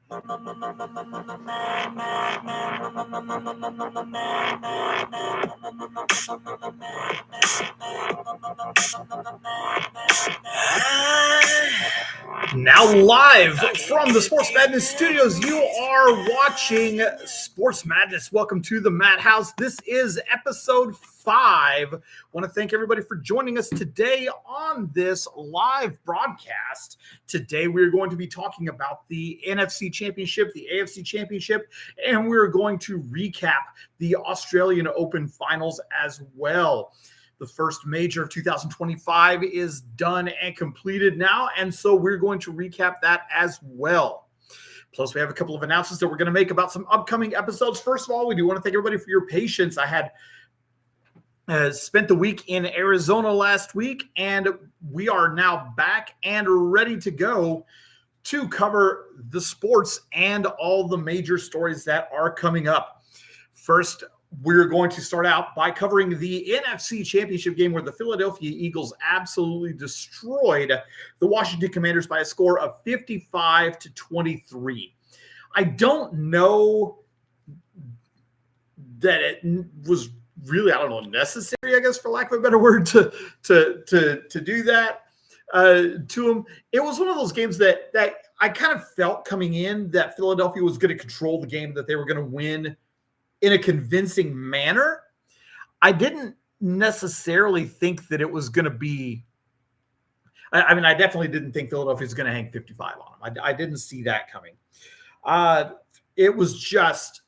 Now live from the Sports Madness studios, you are watching Sports Madness. Welcome to the Madhouse. This is episode 5. I want to thank everybody for joining us today on this live broadcast. Today we're going to be talking about the NFC Championship, the AFC Championship, and we're going to recap the Australian Open finals as well. The first major of 2025 is done and completed now, and so we're going to recap that as well. Plus, we have a couple of announcements that we're going to make about some upcoming episodes. First of all, we do want to thank everybody for your patience. I had spent the week in Arizona last week, and we are now back and ready to go to cover the sports and all the major stories that are coming up. First, we're going to start out by covering the NFC Championship game where the Philadelphia Eagles absolutely destroyed the Washington Commanders by a score of 55-23. I don't know that it was really, necessary, I guess, for lack of a better word, to do that to them. It was one of those games that I kind of felt coming in that Philadelphia was going to control the game, that they were going to win in a convincing manner. I didn't necessarily think that it was going to be. I definitely didn't think Philadelphia was going to hang 55 on them. I didn't see that coming. It was just,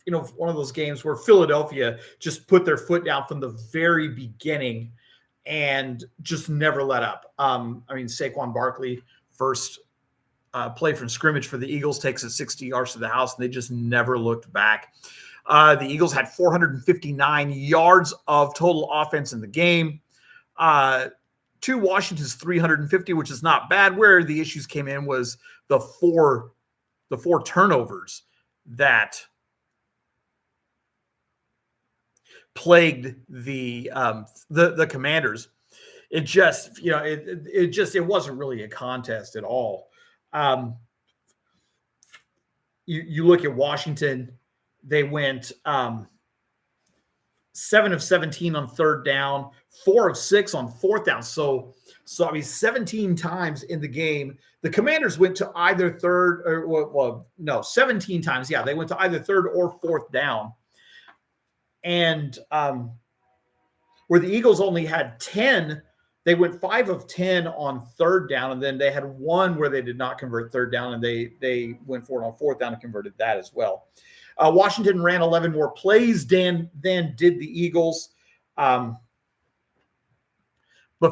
one of those games where Philadelphia just put their foot down from the very beginning and just never let up. Saquon Barkley, first play from scrimmage for the Eagles, takes it 60 yards to the house, and they just never looked back. The Eagles had 459 yards of total offense in the game, to Washington's 350, which is not bad. Where the issues came in was the four turnovers that plagued the Commanders. It just, it wasn't really a contest at all. You look at Washington. They went 7 of 17 on third down, 4 of 6 on fourth down. So 17 times in the game, the Commanders went to either 17 times. Yeah, they went to either third or fourth down. And where the Eagles only had 10, they went 5 of 10 on third down, and then they had one where they did not convert third down, and they went for it on fourth down and converted that as well. Washington ran 11 more plays than did the Eagles. But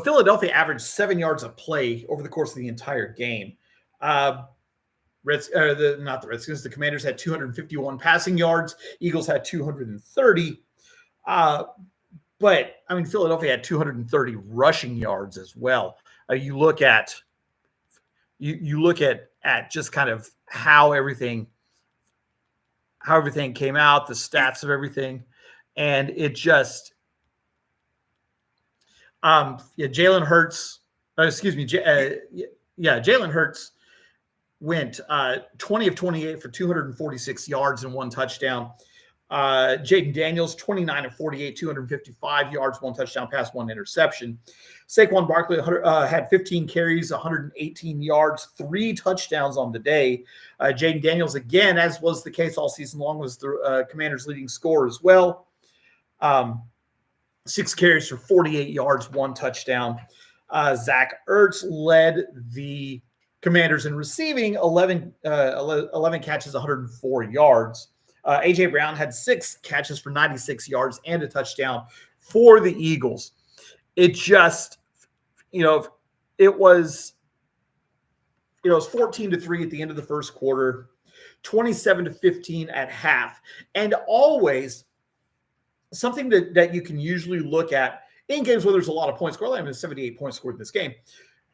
Philadelphia averaged 7 yards a play over the course of the entire game. The Commanders had 251 passing yards. Eagles had 230. But Philadelphia had 230 rushing yards as well. You look at just kind of how everything came out, the stats of everything, and it just, Jalen Hurts. Jalen Hurts went 20 of 28 for 246 yards and 1 touchdown. Jaden Daniels, 29 of 48, 255 yards, 1 touchdown pass, 1 interception. Saquon Barkley had 15 carries, 118 yards, 3 touchdowns on the day. Jaden Daniels, again, as was the case all season long, was the Commanders' leading scorer as well. 6 carries for 48 yards, 1 touchdown. Zach Ertz led the Commanders in receiving, 11 catches, 104 yards. A.J. Brown had 6 catches for 96 yards and a touchdown for the Eagles. It just, it was 14-3 at the end of the first quarter, 27-15 at half. And always something that you can usually look at in games where there's a lot of points scored, 78 points scored in this game,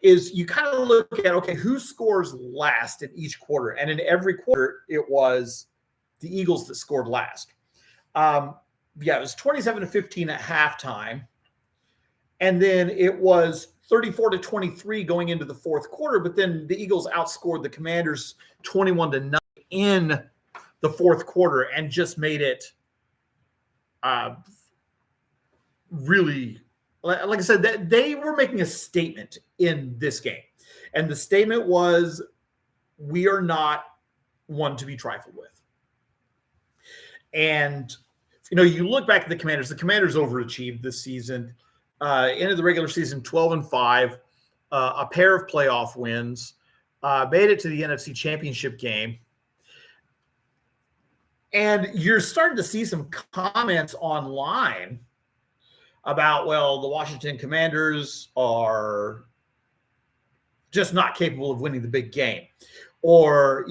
is you kind of look at, okay, who scores last in each quarter? And in every quarter, it was the Eagles that scored last. It was 27-15 at halftime. And then it was 34-23 going into the fourth quarter, but then the Eagles outscored the Commanders 21-9 in the fourth quarter and just made it really, like I said, that they were making a statement in this game. And the statement was, we are not one to be trifled with. And, you look back at the Commanders overachieved this season, ended the regular season 12-5, a pair of playoff wins, made it to the NFC Championship game. And you're starting to see some comments online about, well, the Washington Commanders are just not capable of winning the big game. Or,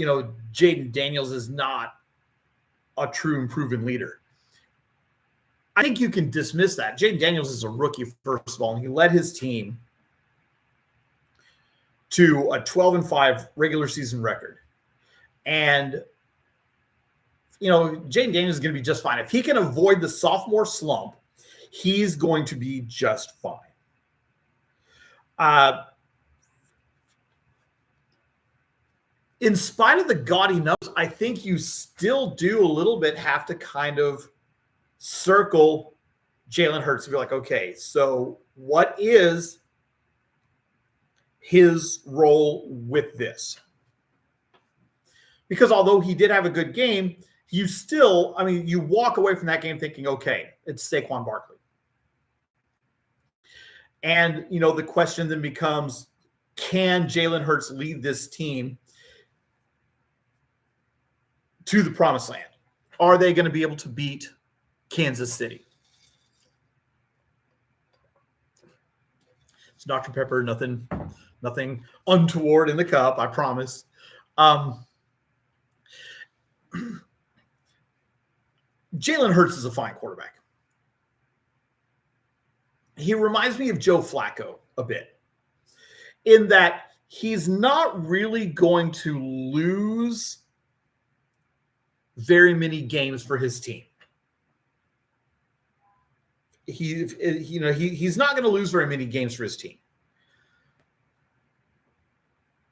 Jaden Daniels is not a true and proven leader. I think you can dismiss that. Jaden Daniels is a rookie, first of all, and he led his team to a 12-5 regular season record. And, Jaden Daniels is going to be just fine. If he can avoid the sophomore slump, he's going to be just fine. In spite of the gaudy numbers, I think you still do a little bit have to kind of circle Jalen Hurts and be like, okay, so what is his role with this? Because although he did have a good game, you still, you walk away from that game thinking, okay, it's Saquon Barkley. And, the question then becomes, can Jalen Hurts lead this team to the promised land? Are they going to be able to beat Kansas City? It's Dr. Pepper, nothing untoward in the cup, I promise. Jalen Hurts is a fine quarterback. He reminds me of Joe Flacco a bit in that he's not really going to lose very many games for his team. He's not going to lose very many games for his team.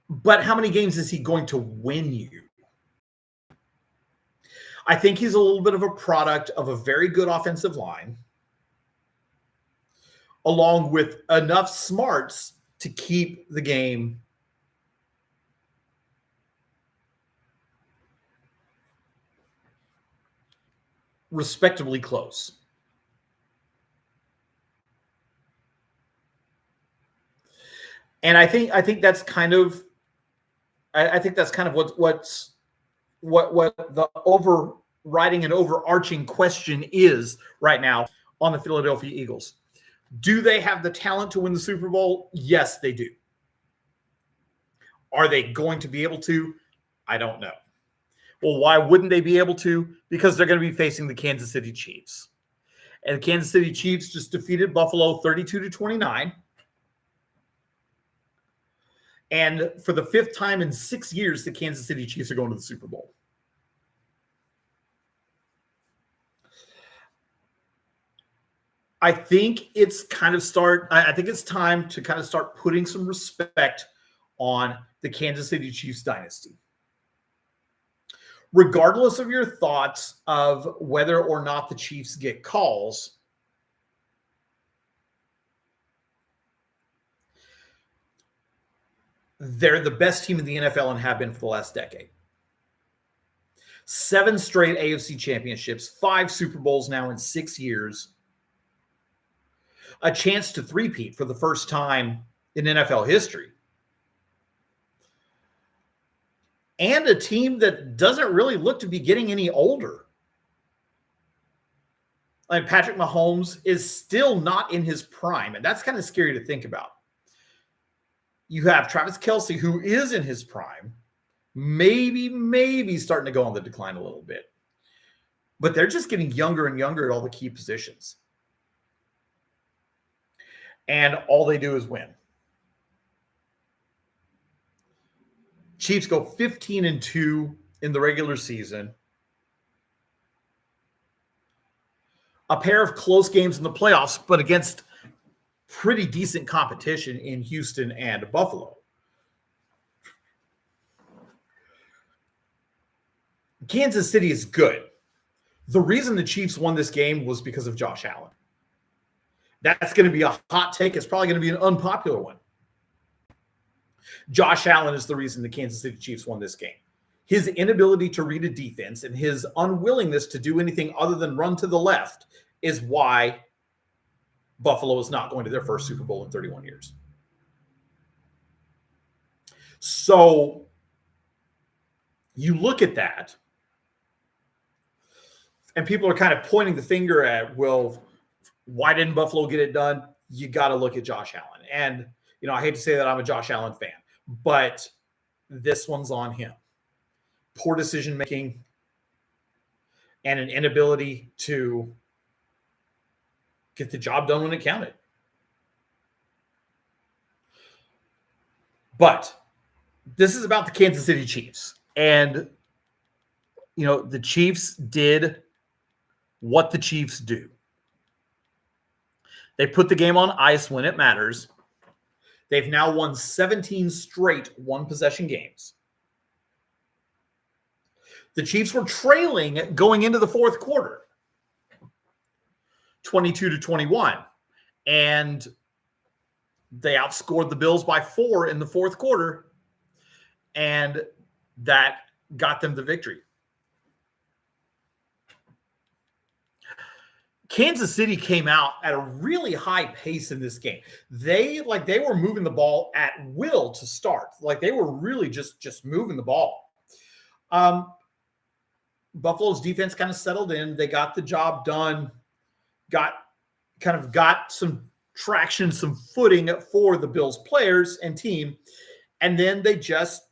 But how many games is he going to win you? I think he's a little bit of a product of a very good offensive line, along with enough smarts to keep the game respectably close. And I think that's kind of what the overriding and overarching question is right now on the Philadelphia Eagles. Do they have the talent to win the Super Bowl? Yes, they do. Are they going to be able to? I don't know. Well, why wouldn't they be able to? Because they're going to be facing the Kansas City Chiefs. And the Kansas City Chiefs just defeated Buffalo 32-29. And for the fifth time in 6 years, the Kansas City Chiefs are going to the Super Bowl. I think it's time to kind of start putting some respect on the Kansas City Chiefs dynasty. Regardless of your thoughts of whether or not the Chiefs get calls, they're the best team in the NFL and have been for the last decade. 7 straight AFC championships, 5 Super Bowls now in 6 years. A chance to three-peat for the first time in NFL history. And a team that doesn't really look to be getting any older. Patrick Mahomes is still not in his prime, and that's kind of scary to think about. You have Travis Kelce, who is in his prime, maybe starting to go on the decline a little bit. But they're just getting younger and younger at all the key positions. And all they do is win. Chiefs go 15-2 in the regular season. A pair of close games in the playoffs, but against pretty decent competition in Houston and Buffalo. Kansas City is good. The reason the Chiefs won this game was because of Josh Allen. That's going to be a hot take. It's probably going to be an unpopular one. Josh Allen is the reason the Kansas City Chiefs won this game. His inability to read a defense and his unwillingness to do anything other than run to the left is why Buffalo is not going to their first Super Bowl in 31 years. So you look at that, and people are kind of pointing the finger at, well, why didn't Buffalo get it done? You got to look at Josh Allen. And, I hate to say that I'm a Josh Allen fan, but this one's on him. Poor decision-making and an inability to get the job done when it counted. But this is about the Kansas City Chiefs. And, the Chiefs did what the Chiefs do. They put the game on ice when it matters. They've now won 17 straight one-possession games. The Chiefs were trailing going into the fourth quarter, 22-21. And they outscored the Bills by 4 in the fourth quarter. And that got them the victory. Kansas City came out at a really high pace in this game. They were moving the ball at will to start. They were really just moving the ball. Buffalo's defense kind of settled in. They got the job done, got some traction, some footing for the Bills players and team. And then they just,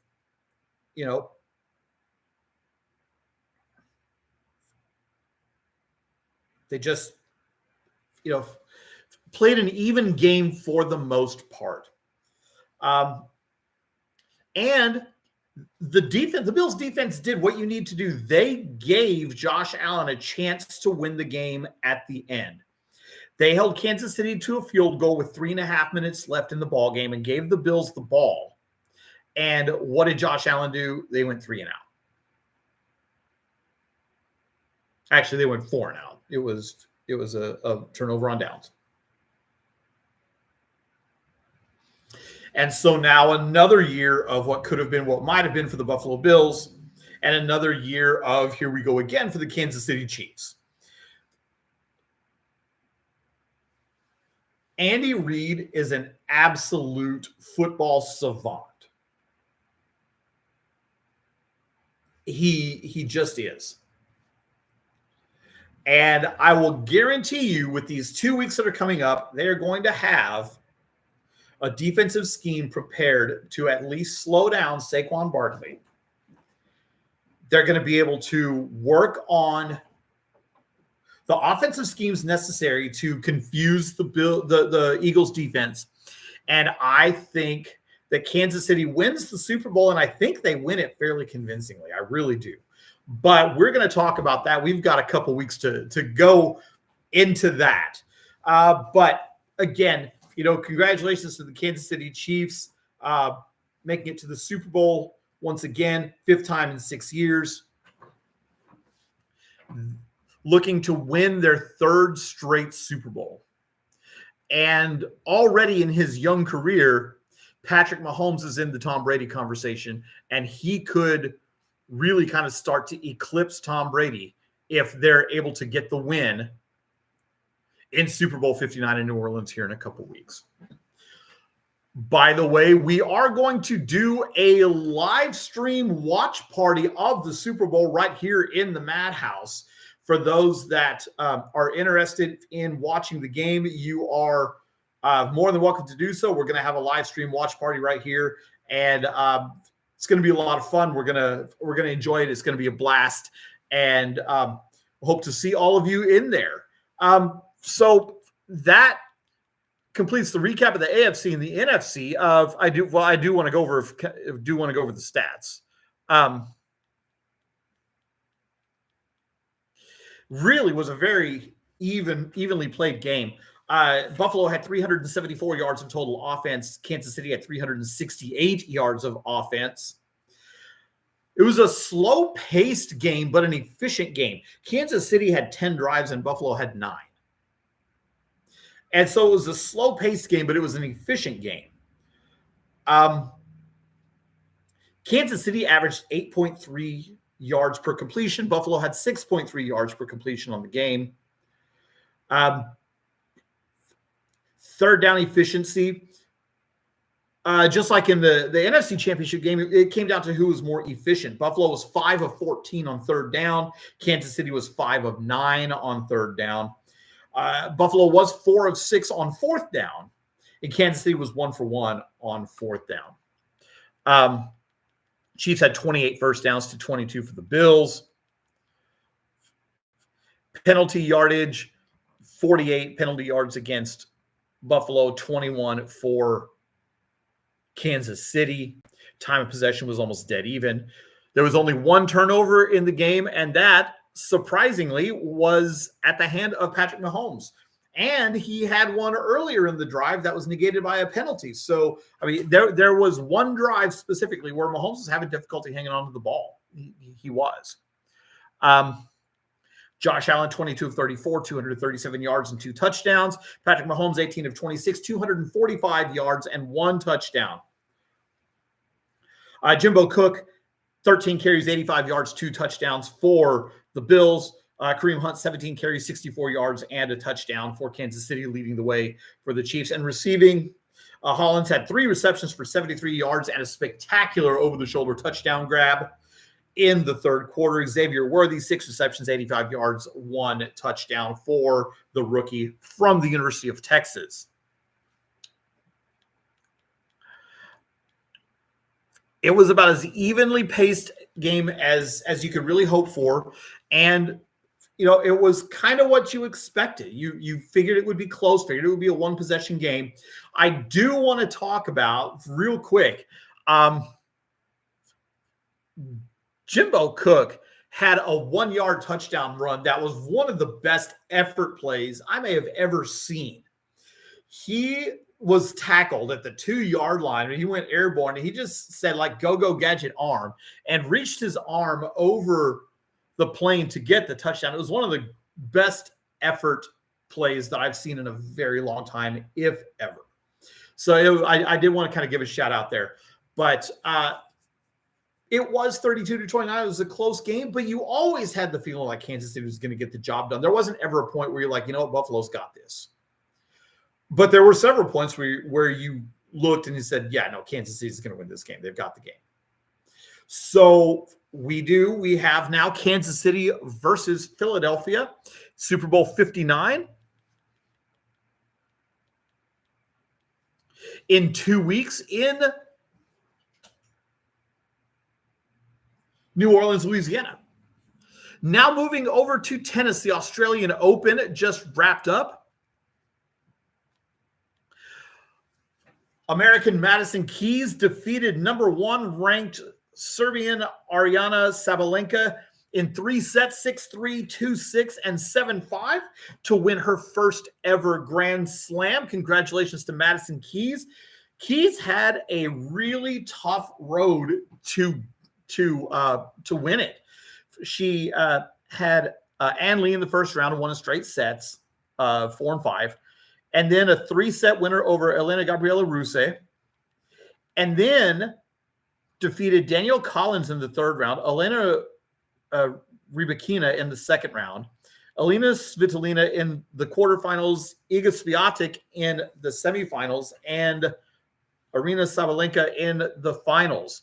played an even game for the most part. And the Bills defense did what you need to do. They gave Josh Allen a chance to win the game at the end. They held Kansas City to a field goal with 3.5 minutes left in the ball game and gave the Bills the ball. And what did Josh Allen do? They went 3 and out. Actually, they went 4 and out. It was a turnover on downs. And so now another year of what could have been, what might have been for the Buffalo Bills, and another year of here we go again for the Kansas City Chiefs. Andy Reid is an absolute football savant. He just is. And I will guarantee you with these 2 weeks that are coming up, they are going to have a defensive scheme prepared to at least slow down Saquon Barkley. They're going to be able to work on the offensive schemes necessary to confuse the Eagles defense. And I think that Kansas City wins the Super Bowl, and I think they win it fairly convincingly. I really do. But we're going to talk about that. We've got a couple weeks to go into that. But again, congratulations to the Kansas City Chiefs making it to the Super Bowl once again, 5th time in 6 years. Looking to win their 3rd straight Super Bowl. And already in his young career, Patrick Mahomes is in the Tom Brady conversation, and he could really kind of start to eclipse Tom Brady if they're able to get the win in Super Bowl 59 in New Orleans here in a couple weeks. By the way, we are going to do a live stream watch party of the Super Bowl right here in the Madhouse. For those that are interested in watching the game, you are more than welcome to do so. We're going to have a live stream watch party right here, and it's going to be a lot of fun. We're gonna enjoy it. It's going to be a blast, and hope to see all of you in there. So that completes the recap of the AFC and the NFC. I do want to go over the stats. Really was a very evenly played game. Buffalo had 374 yards of total offense. Kansas City had 368 yards of offense. It was a slow-paced game, but an efficient game. Kansas City had 10 drives and Buffalo had 9. And so it was a slow-paced game, but it was an efficient game. Kansas City averaged 8.3 yards per completion. Buffalo had 6.3 yards per completion on the game. Third down efficiency. Just like in the NFC Championship game, it came down to who was more efficient. Buffalo was 5 of 14 on third down. Kansas City was 5 of 9 on third down. Buffalo was 4 of 6 on fourth down. And Kansas City was 1 for 1 on fourth down. Chiefs had 28 first downs to 22 for the Bills. Penalty yardage, 48 penalty yards against Buffalo, 21 for Kansas City. Time of possession was almost dead even. There was only 1 turnover in the game, and that, surprisingly, was at the hand of Patrick Mahomes. And he had one earlier in the drive that was negated by a penalty. So, I mean, there was one drive specifically where Mahomes was having difficulty hanging on to the ball. He was. Josh Allen, 22 of 34, 237 yards and 2 touchdowns. Patrick Mahomes, 18 of 26, 245 yards and 1 touchdown. Jimbo Cook, 13 carries, 85 yards, 2 touchdowns for the Bills. Kareem Hunt, 17 carries, 64 yards, and a touchdown for Kansas City, leading the way for the Chiefs. And receiving, Hollins had 3 receptions for 73 yards and a spectacular over-the-shoulder touchdown grab in the third quarter. Xavier Worthy, 6 receptions, 85 yards, 1 touchdown for the rookie from the University of Texas. It was about as evenly paced game as you could really hope for. And, you know, it was kind of what you expected. You figured it would be close, figured it would be a 1-possession game. I do want to talk about, real quick, Jimbo Cook had a 1-yard touchdown run that was one of the best effort plays I may have ever seen. He was tackled at the 2-yard line, and he went airborne, and he just said, like, go gadget arm, and reached his arm over the plane to get the touchdown. It was one of the best effort plays that I've seen in a very long time, if ever. So I did want to kind of give a shout out there. But it was 32-29. It was a close game, but you always had the feeling like Kansas City was going to get the job done. There wasn't ever a point where you're like, you know what, Buffalo's got this. But there were several points where you looked and you said, yeah, no, Kansas City is going to win this game. They've got the game. So we have now Kansas City versus Philadelphia, Super Bowl 59. In 2 weeks in New Orleans, Louisiana. Now moving over to tennis, the Australian Open just wrapped up. American Madison Keys defeated number 1 ranked Serbian Aryna Sabalenka in 3 sets, 6-3, 2-6, and 7-5 to win her first ever Grand Slam. Congratulations to Madison Keys. Keys had a really tough road to win it. She had Ann Lee in the first round and won in straight sets, 4 and 5. And then a 3-set winner over Elena Gabriela Ruse. And then defeated Danielle Collins in the third round, Elena Rybakina in the second round, Elena Svitolina in the quarterfinals, Iga Swiatek in the semifinals, and Aryna Sabalenka in the finals.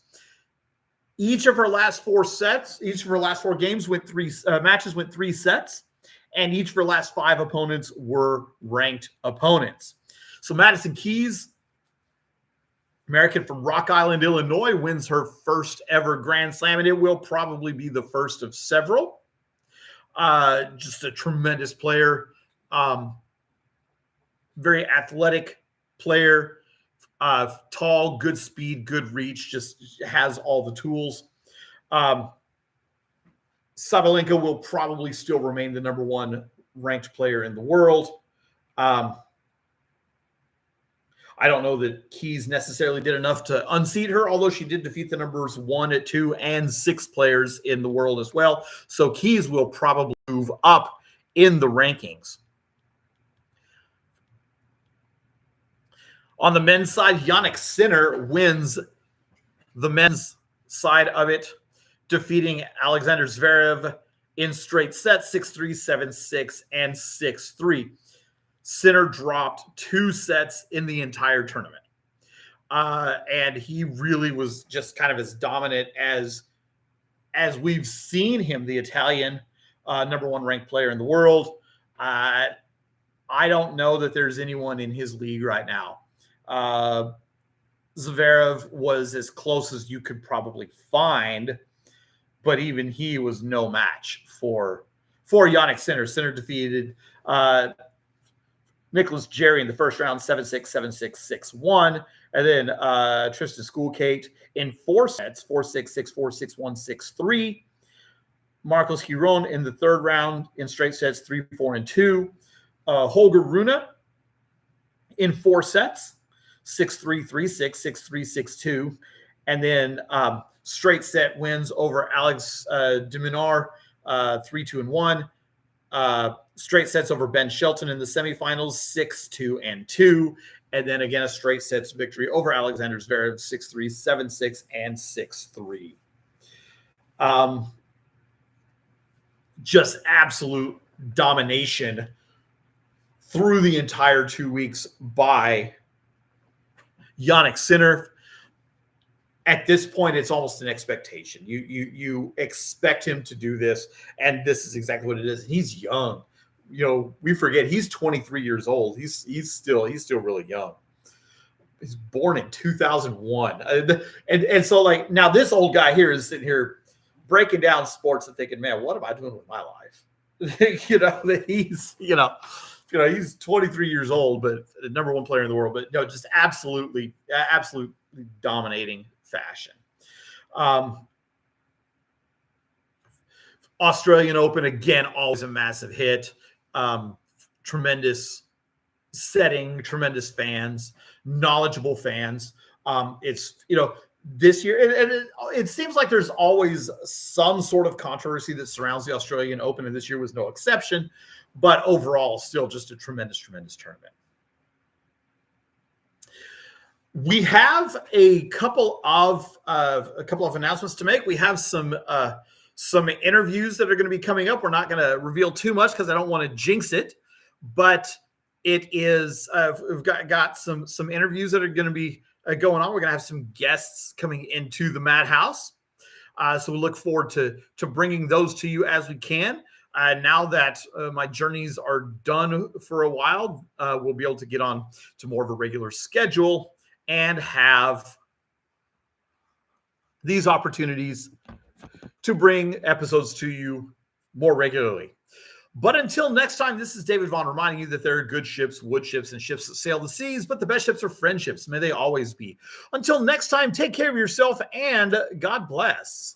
Each of her last 4 games matches went 3 sets. And each of her last 5 opponents were ranked opponents. So Madison Keys, American from Rock Island, Illinois, wins her first ever Grand Slam, and it will probably be the first of several. Just a tremendous player. Very athletic player. Tall, good speed, good reach, just has all the tools. Sabalenka will probably still remain the number 1 ranked player in the world. I don't know that Keys necessarily did enough to unseat her, although she did defeat the numbers 1, 2, and 6 players in the world as well. So Keys will probably move up in the rankings. On the men's side, Jannik Sinner wins the men's side of it, defeating Alexander Zverev in straight sets, 6-3, 7-6, and 6-3. Sinner dropped 2 sets in the entire tournament. And he really was just kind of as dominant as we've seen him, the Italian number 1 ranked player in the world. I don't know that there's anyone in his league right now. Zverev was as close as you could probably find, but even he was no match for Jannik Sinner. Sinner defeated Nicholas Jarry in the first round, 7-6, 7-6, 6-1. And then Tristan Schoolkate in 4 sets, 4-6, 6-4, 6-1, 6-3. Marcos Giron in the third round in straight sets, 3-4, and 2. Holger Rune in 4 sets, 6-3, 3-6, 6-3, 6-2. And then straight set wins over Alex de Minaur, 3-2, and 1. Straight sets over Ben Shelton in the semifinals, 6-2, and 2. And then again, a straight sets victory over Alexander Zverev, 6-3, 7-6, and 6-3. Just absolute domination through the entire 2 weeks by Jannik Sinner. At this point, it's almost an expectation. You expect him to do this, and this is exactly what it is. He's young. We forget he's 23 years old. He's still really young. He's born in 2001, and so like now this old guy here is sitting here breaking down sports and thinking, man, what am I doing with my life? That he's he's 23 years old, but the number 1 player in the world. But just absolutely dominating fashion. Australian Open, again, always a massive hit. Tremendous setting, tremendous fans, knowledgeable fans. It's, this year, and it seems like there's always some sort of controversy that surrounds the Australian Open, and this year was no exception. But overall, still just a tremendous, tremendous tournament. We have a couple of announcements to make. We have some interviews that are going to be coming up. We're not going to reveal too much because I don't want to jinx it, but it is we've got some interviews that are going to be going on. We're going to have some guests coming into the Madhouse, so we look forward to bringing those to you as we can. Now that my journeys are done for a while, we'll be able to get on to more of a regular schedule and have these opportunities to bring episodes to you more regularly. But until next time, this is David Vaughn reminding you that there are good ships, wood ships, and ships that sail the seas, but the best ships are friendships. May they always be. Until next time, take care of yourself and God bless.